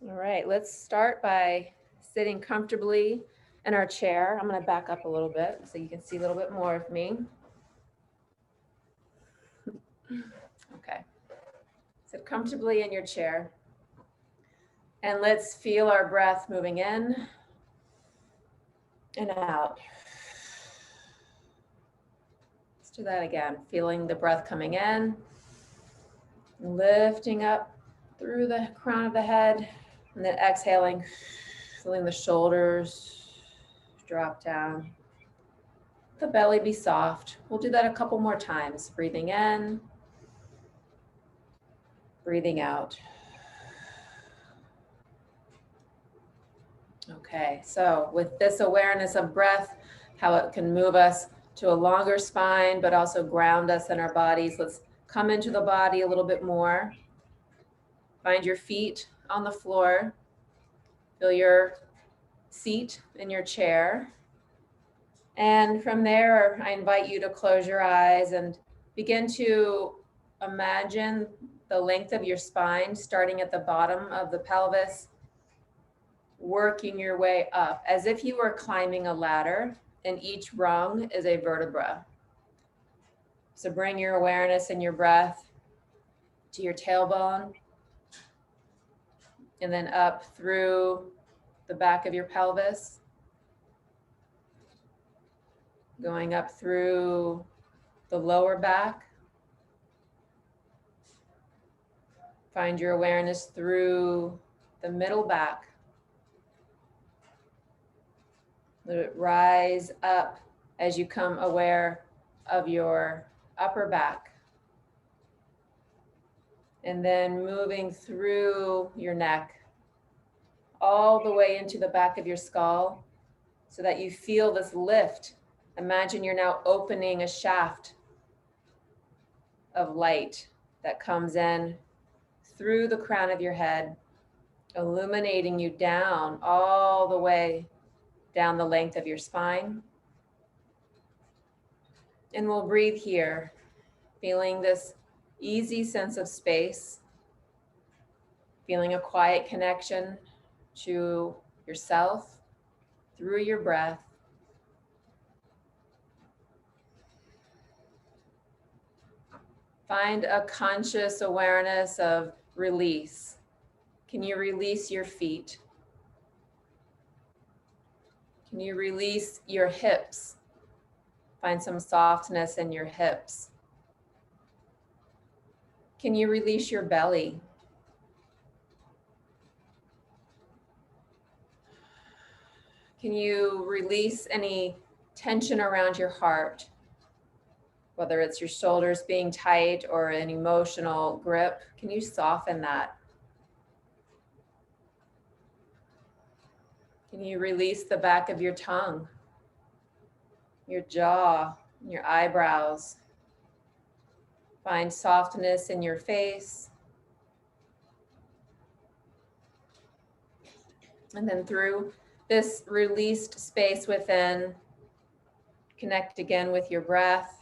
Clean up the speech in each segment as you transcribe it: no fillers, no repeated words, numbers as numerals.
All right, let's start by sitting comfortably in our chair. I'm going to back up a little bit so you can see a little bit more of me. Okay, sit comfortably in your chair. And let's feel our breath moving in and out. Let's do that again. Feeling the breath coming in, lifting up through the crown of the head, and then exhaling, feeling the shoulders drop down. The belly be soft. We'll do that a couple more times. Breathing in, breathing out. Okay, so with this awareness of breath, how it can move us to a longer spine, but also ground us in our bodies. Let's come into the body a little bit more. Find your feet on the floor. Feel your seat in your chair. And from there, I invite you to close your eyes and begin to imagine the length of your spine, starting at the bottom of the pelvis, working your way up as if you were climbing a ladder, and each rung is a vertebra. So bring your awareness and your breath to your tailbone, and then up through the back of your pelvis, going up through the lower back. Find your awareness through the middle back. Let it rise up as you come aware of your upper back. And then moving through your neck, all the way into the back of your skull, so that you feel this lift. Imagine you're now opening a shaft of light that comes in through the crown of your head, illuminating you down all the way down the length of your spine. And we'll breathe here, feeling this easy sense of space, feeling a quiet connection to yourself through your breath. Find a conscious awareness of release. Can you release your feet? Can you release your hips? Find some softness in your hips. Can you release your belly? Can you release any tension around your heart? Whether it's your shoulders being tight or an emotional grip, can you soften that? Can you release the back of your tongue, your jaw, your eyebrows? Find softness in your face. And then through this released space within, connect again with your breath.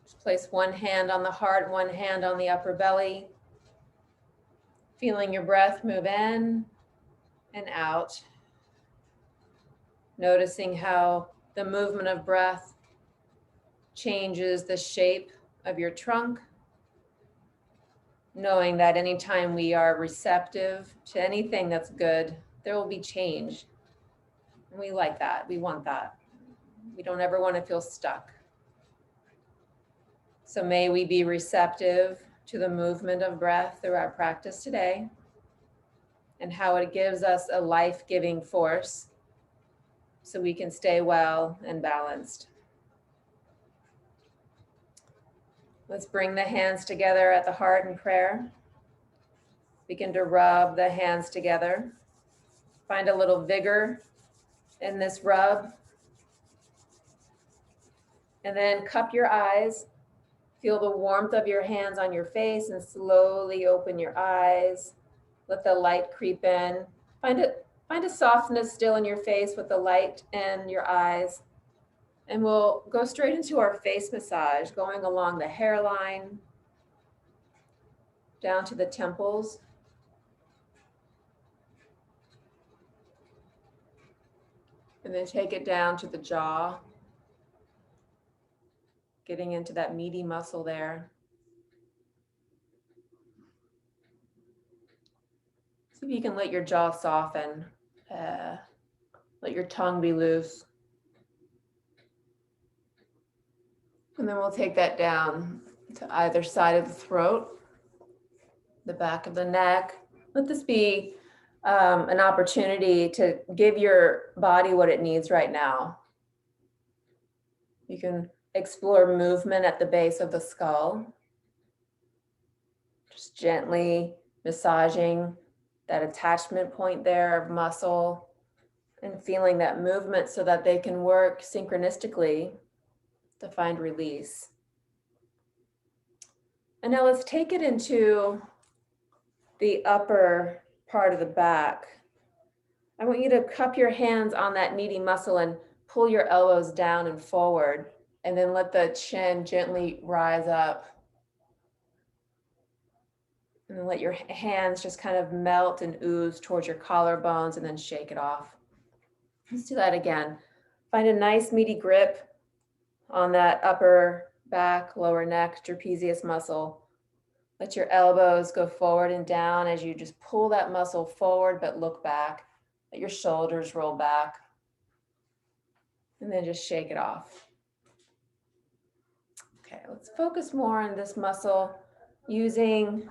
Just place one hand on the heart, one hand on the upper belly. Feeling your breath move in and out. Noticing how the movement of breath changes the shape of your trunk. Knowing that anytime we are receptive to anything that's good, there will be change. And we like that. We want that. We don't ever want to feel stuck. So may we be receptive to the movement of breath through our practice today, and how it gives us a life-giving force so we can stay well and balanced. Let's bring the hands together at the heart in prayer. Begin to rub the hands together. Find a little vigor in this rub. And then cup your eyes. Feel the warmth of your hands on your face and slowly open your eyes. Let the light creep in. Find a softness still in your face with the light in your eyes. And we'll go straight into our face massage, going along the hairline, down to the temples. And then take it down to the jaw, getting into that meaty muscle there. See if you can let your jaw soften. Let your tongue be loose. And then we'll take that down to either side of the throat, the back of the neck. Let this be an opportunity to give your body what it needs right now. You can explore movement at the base of the skull. Just gently massaging that attachment point there of muscle and feeling that movement so that they can work synchronistically to find release. And now let's take it into the upper part of the back. I want you to cup your hands on that meaty muscle and pull your elbows down and forward, and then let the chin gently rise up. And then let your hands just kind of melt and ooze towards your collarbones and then shake it off. Let's do that again. Find a nice meaty grip on that upper back, lower neck, trapezius muscle. Let your elbows go forward and down as you just pull that muscle forward, but look back. Let your shoulders roll back. And then just shake it off. Okay, let's focus more on this muscle using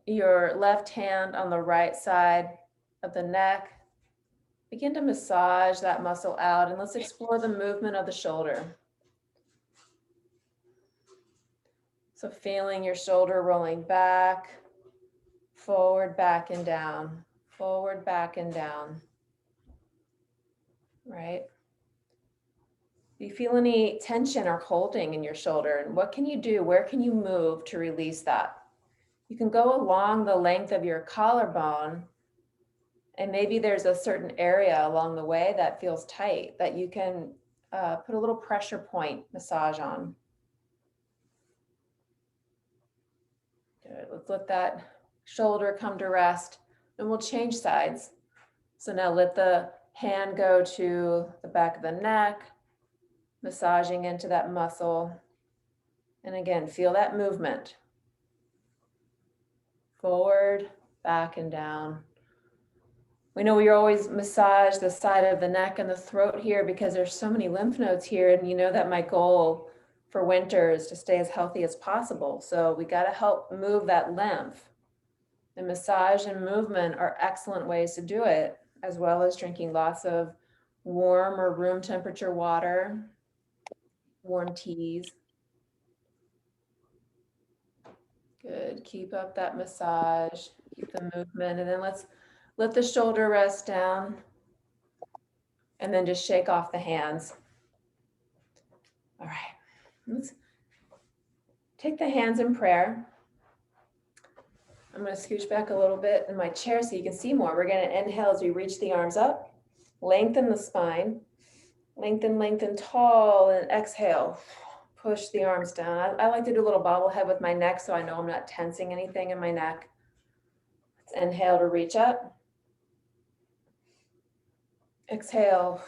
your left hand on the right side of the neck. Begin to massage that muscle out, and let's explore the movement of the shoulder. So feeling your shoulder rolling back, forward, back, and down, forward, back, and down, right? Do you feel any tension or holding in your shoulder? And what can you do? Where can you move to release that? You can go along the length of your collarbone, and maybe there's a certain area along the way that feels tight that you can put a little pressure point massage on. Good. Let's let that shoulder come to rest, and we'll change sides. So now let the hand go to the back of the neck, massaging into that muscle. And again, feel that movement. Forward, back, and down. We know we always massage the side of the neck and the throat here because there's so many lymph nodes here, and you know that my goal for winter is to stay as healthy as possible. So we got to help move that lymph. And massage and movement are excellent ways to do it, as well as drinking lots of warm or room temperature water, warm teas. Good. Keep up that massage, keep the movement, and then let's let the shoulder rest down, and then just shake off the hands. All right. Let's take the hands in prayer. I'm going to scooch back a little bit in my chair so you can see more. We're going to inhale as we reach the arms up, lengthen the spine, lengthen, lengthen tall, and exhale. Push the arms down. I like to do a little bobblehead with my neck so I know I'm not tensing anything in my neck. Let's inhale to reach up. Exhale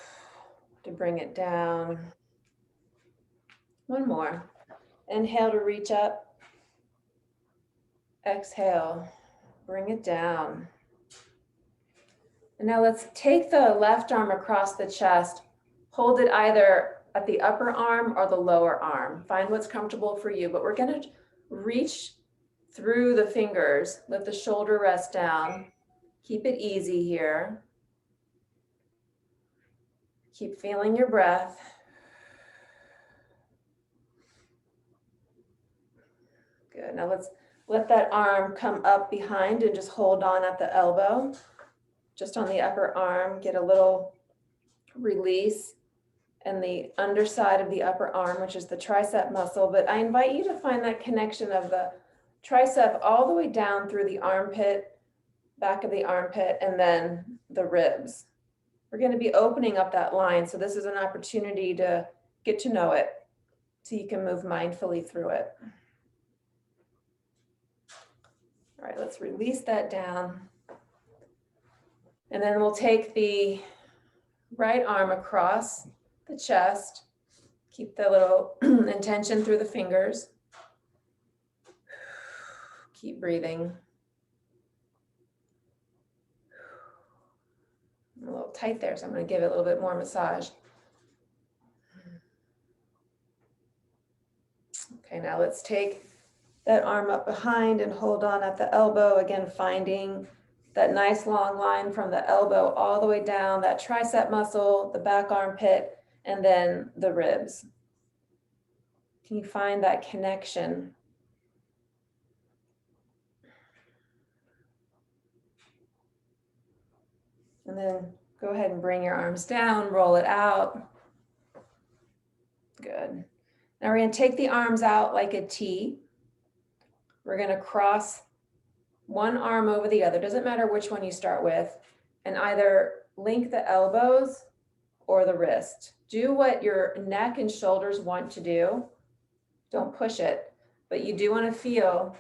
to bring it down. One more. Inhale to reach up. Exhale, bring it down. And now let's take the left arm across the chest. Hold it either at the upper arm or the lower arm. Find what's comfortable for you, but we're going to reach through the fingers. Let the shoulder rest down. Keep it easy here. Keep feeling your breath. Good. Now let's let that arm come up behind and just hold on at the elbow. Just on the upper arm, get a little release in the underside of the upper arm, which is the tricep muscle. But I invite you to find that connection of the tricep all the way down through the armpit, back of the armpit, and then the ribs. We're going to be opening up that line. So this is an opportunity to get to know it so you can move mindfully through it. All right, let's release that down. And then we'll take the right arm across the chest. Keep the little intention through the fingers. Keep breathing. I'm a little tight there, so I'm going to give it a little bit more massage. Okay, now let's take that arm up behind and hold on at the elbow. Again, finding that nice long line from the elbow all the way down, that tricep muscle, the back armpit, and then the ribs. Can you find that connection? And then go ahead and bring your arms down, roll it out. Good. Now we're going to take the arms out like a T. We're going to cross one arm over the other. Doesn't matter which one you start with. And either link the elbows or the wrist. Do what your neck and shoulders want to do. Don't push it. But you do want to feel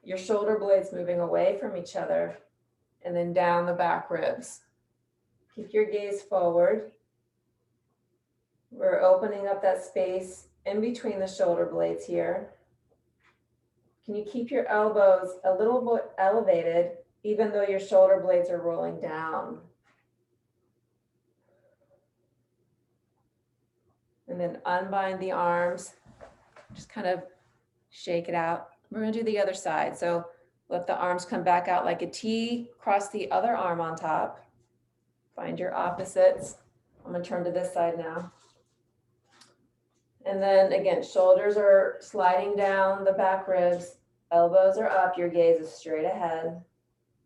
your shoulder blades moving away from each other and then down the back ribs. Keep your gaze forward. We're opening up that space in between the shoulder blades here. Can you keep your elbows a little bit elevated even though your shoulder blades are rolling down? And then unbind the arms. Just kind of shake it out. We're going to do the other side. So let the arms come back out like a T. Cross the other arm on top. Find your opposites. I'm going to turn to this side now. And then again, shoulders are sliding down the back ribs. Elbows are up. Your gaze is straight ahead.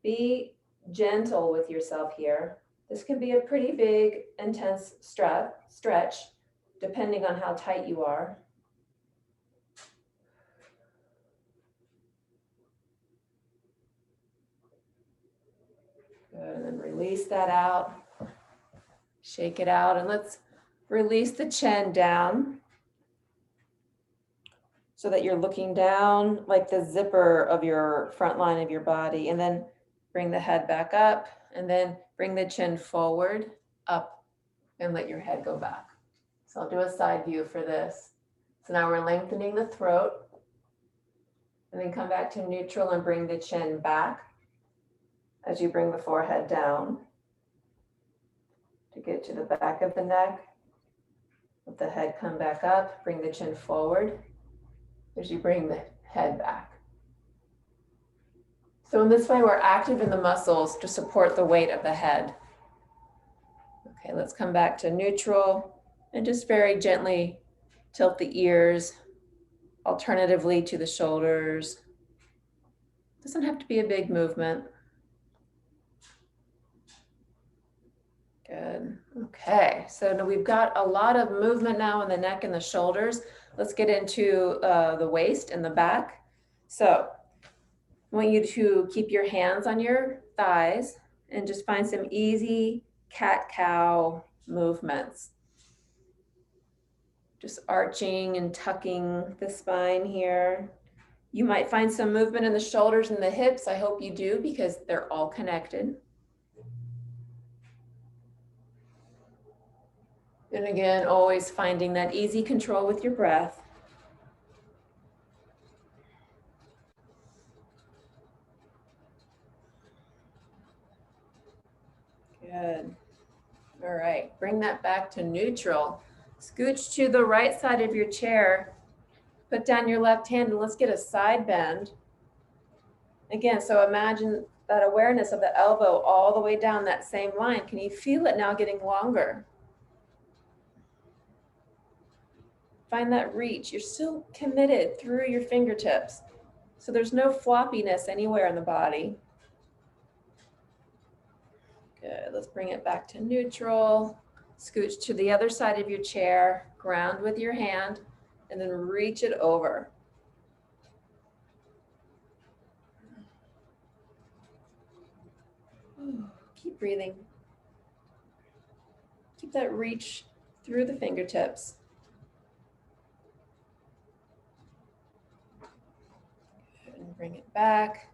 Be gentle with yourself here. This can be a pretty big, intense stretch, depending on how tight you are. Good, and then release that out. Shake it out, and let's release the chin down so that you're looking down like the zipper of your front line of your body, and then bring the head back up, and then bring the chin forward, up, and let your head go back. So I'll do a side view for this. So now we're lengthening the throat, and then come back to neutral and bring the chin back as you bring the forehead down to get to the back of the neck. Let the head come back up, bring the chin forward as you bring the head back. So in this way, we're active in the muscles to support the weight of the head. Okay, let's come back to neutral and just very gently tilt the ears, alternatively to the shoulders. Doesn't have to be a big movement. Good. Okay, so now we've got a lot of movement now in the neck and the shoulders. Let's get into the waist and the back. So I want you to keep your hands on your thighs and just find some easy cat-cow movements. Just arching and tucking the spine here. You might find some movement in the shoulders and the hips. I hope you do, because they're all connected. And again, always finding that easy control with your breath. Good. All right, bring that back to neutral. Scooch to the right side of your chair. Put down your left hand and let's get a side bend. Again, so imagine that awareness of the elbow all the way down that same line. Can you feel it now getting longer? Find that reach. You're still committed through your fingertips. So there's no floppiness anywhere in the body. Good, let's bring it back to neutral. Scooch to the other side of your chair, ground with your hand, and then reach it over. Keep breathing. Keep that reach through the fingertips. Good, and bring it back.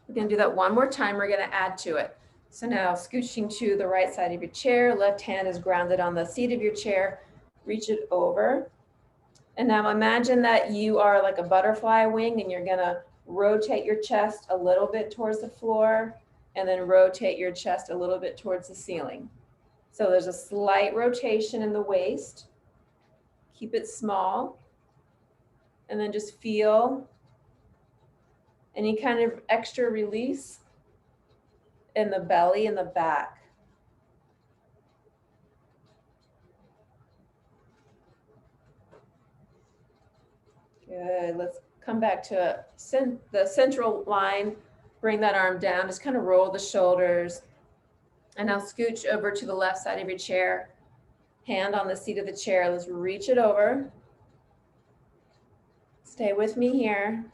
We're going to do that one more time. We're going to add to it. So now scooching to the right side of your chair, left hand is grounded on the seat of your chair, reach it over. And now imagine that you are like a butterfly wing and you're going to rotate your chest a little bit towards the floor and then rotate your chest a little bit towards the ceiling. So there's a slight rotation in the waist. Keep it small. And then just feel any kind of extra release in the belly and the back. Good. Let's come back to the central line. Bring that arm down. Just kind of roll the shoulders. And now scooch over to the left side of your chair. Hand on the seat of the chair. Let's reach it over. Stay with me here.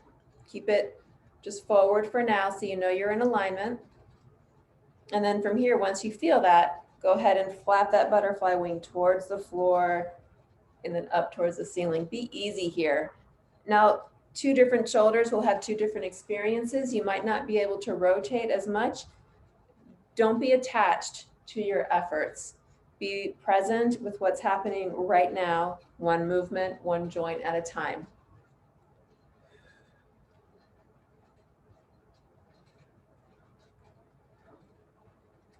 Keep it just forward for now so you know you're in alignment. And then from here, once you feel that, go ahead and flap that butterfly wing towards the floor and then up towards the ceiling. Be easy here. Now, two different shoulders will have two different experiences. You might not be able to rotate as much. Don't be attached to your efforts. Be present with what's happening right now, one movement, one joint at a time.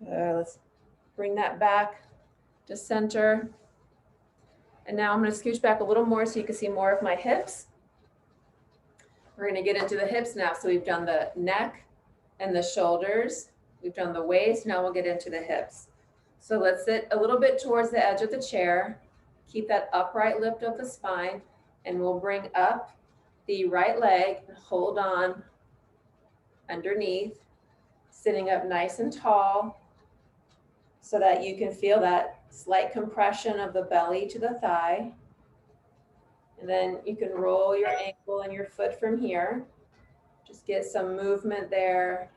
Let's bring that back to center. And now I'm going to scooch back a little more so you can see more of my hips. We're going to get into the hips now. So we've done the neck and the shoulders. We've done the waist. Now we'll get into the hips. So let's sit a little bit towards the edge of the chair. Keep that upright lift of the spine. And we'll bring up the right leg and hold on underneath, sitting up nice and tall so that you can feel that slight compression of the belly to the thigh. And then you can roll your ankle and your foot from here. Just get some movement there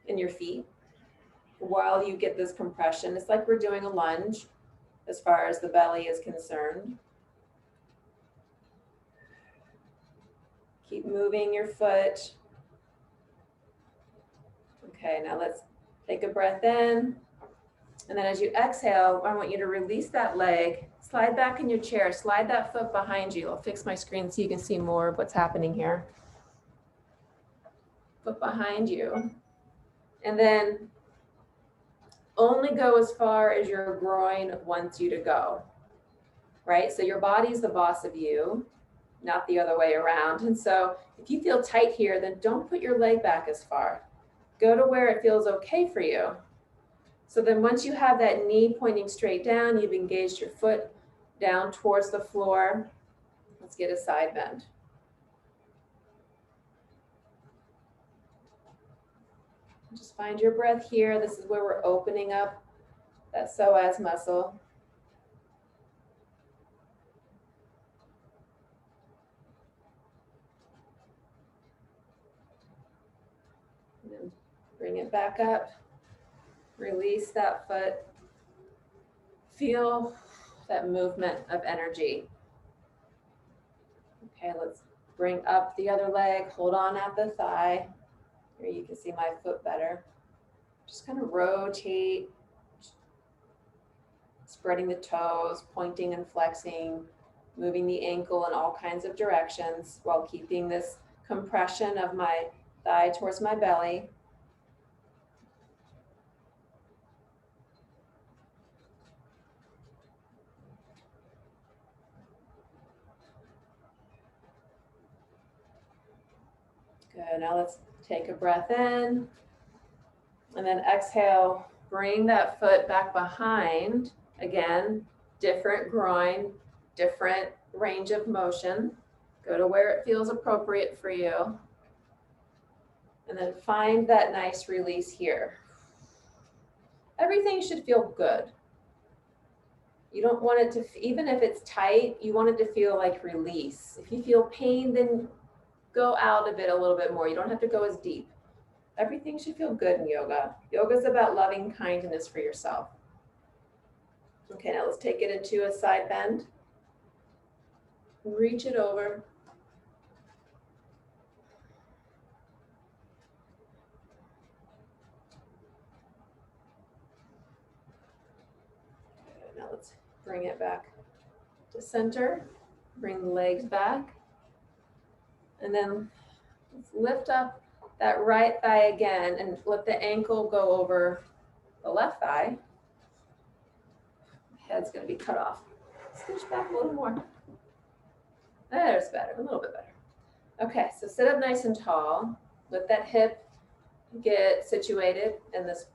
in your feet while you get this compression. It's like we're doing a lunge as far as the belly is concerned. Keep moving your foot. Okay, now let's take a breath in. And then as you exhale, I want you to release that leg. Slide back in your chair. Slide that foot behind you. I'll fix my screen so you can see more of what's happening here. Foot behind you. And then only go as far as your groin wants you to go, right? So your body's the boss of you, not the other way around. And so if you feel tight here, then don't put your leg back as far. Go to where it feels okay for you. So then once you have that knee pointing straight down, you've engaged your foot down towards the floor. Let's get a side bend. Just find your breath here. This is where we're opening up that psoas muscle. And then bring it back up. Release that foot. Feel that movement of energy. Okay, let's bring up the other leg. Hold on at the thigh. Here you can see my foot better. Just kind of rotate, spreading the toes, pointing and flexing, moving the ankle in all kinds of directions while keeping this compression of my thigh towards my belly. Good, now let's take a breath in and then exhale, bring that foot back behind. Again, different groin, different range of motion. Go to where it feels appropriate for you. And then find that nice release here. Everything should feel good. You don't want it to, even if it's tight, you want it to feel like release. If you feel pain, then go out of it a little bit more. You don't have to go as deep. Everything should feel good in yoga. Yoga is about loving kindness for yourself. Okay, now let's take it into a side bend. Reach it over. back to center. Bring the legs back. And then let's lift up that right thigh again and let the ankle go over the left thigh. Head's going to be cut off. Scooch back a little more. There's better, a little bit better. Okay, so sit up nice and tall. Let that hip get situated in this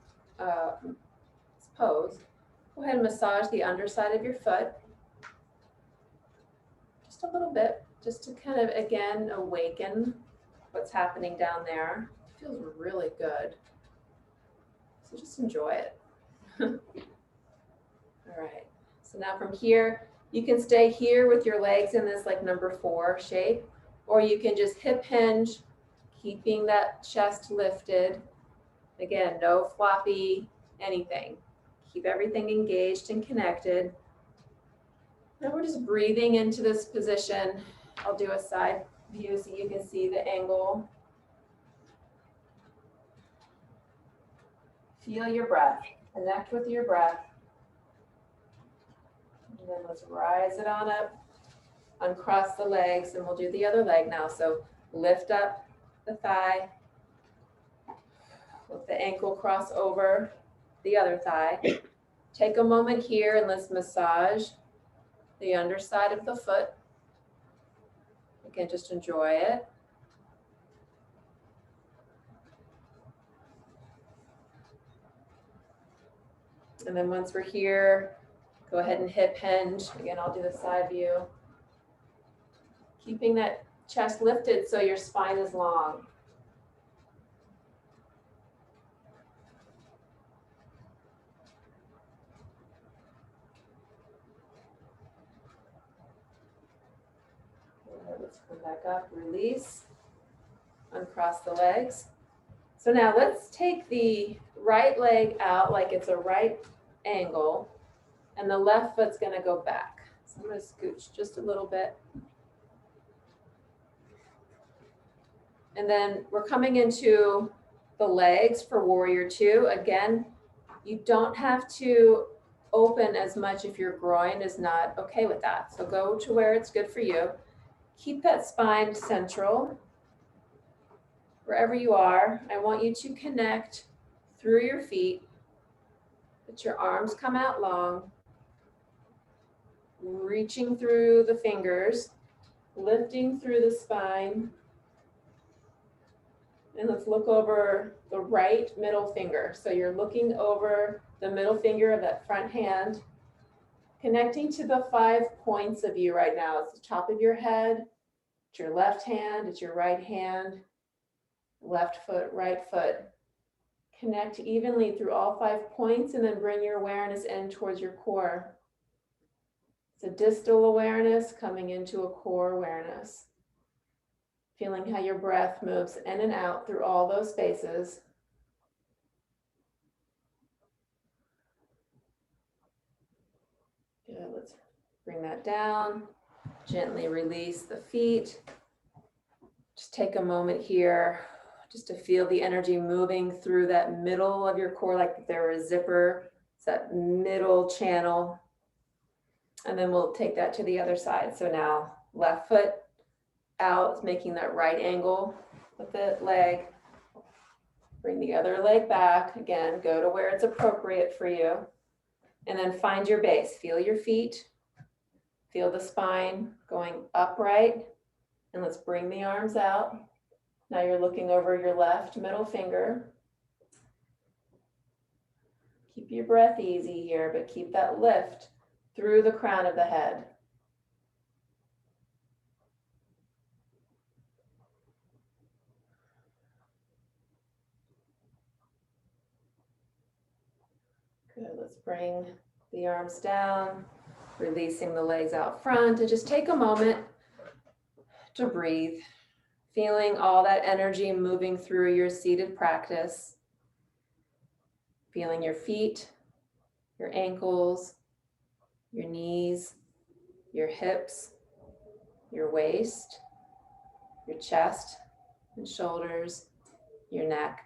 pose. Go ahead and massage the underside of your foot. Just a little bit, just to kind of, again, awaken what's happening down there. It feels really good. So just enjoy it. All right, so now from here, you can stay here with your legs in this like number 4 shape, or you can just hip hinge, keeping that chest lifted. Again, no floppy anything. Keep everything engaged and connected. Now we're just breathing into this position. I'll do a side view so you can see the angle. Feel your breath. Connect with your breath. And then let's rise it on up. Uncross the legs, and we'll do the other leg now. So lift up the thigh. Let the ankle cross over the other thigh. Take a moment here and let's massage the underside of the foot. Again, just enjoy it. And then once we're here, go ahead and hip hinge. Again, I'll do the side view. Keeping that chest lifted so your spine is long. Let's come back up, release, uncross the legs. So now let's take the right leg out like it's a right angle, and the left foot's gonna go back. So I'm gonna scooch just a little bit. And then we're coming into the legs for Warrior 2. Again, you don't have to open as much if your groin is not okay with that. So go to where it's good for you. Keep that spine central. Wherever you are, I want you to connect through your feet. Let your arms come out long. Reaching through the fingers, lifting through the spine. And let's look over the right middle finger. So you're looking over the middle finger of that front hand, connecting to the 5 points of you right now. It's the top of your head, it's your left hand, it's your right hand, left foot, right foot. Connect evenly through all 5 points and then bring your awareness in towards your core. It's a distal awareness coming into a core awareness. Feeling how your breath moves in and out through all those spaces. Good, let's bring that down. Gently release the feet. Just take a moment here just to feel the energy moving through that middle of your core, like there was a zipper. It's that middle channel. And then we'll take that to the other side. So now left foot out, making that right angle with the leg. Bring the other leg back. Again, go to where it's appropriate for you. And then find your base. Feel your feet. Feel the spine going upright. And let's bring the arms out. Now you're looking over your left middle finger. Keep your breath easy here, but keep that lift through the crown of the head. Good, let's bring the arms down, releasing the legs out front, and just take a moment to breathe, feeling all that energy moving through your seated practice, feeling your feet, your ankles, your knees, your hips, your waist, your chest and shoulders, your neck,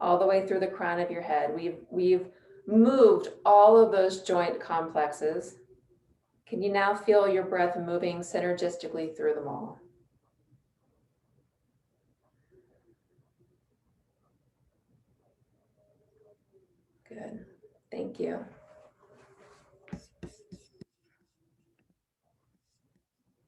all the way through the crown of your head. We've moved all of those joint complexes. Can you now feel your breath moving synergistically through them all? Good. Thank you.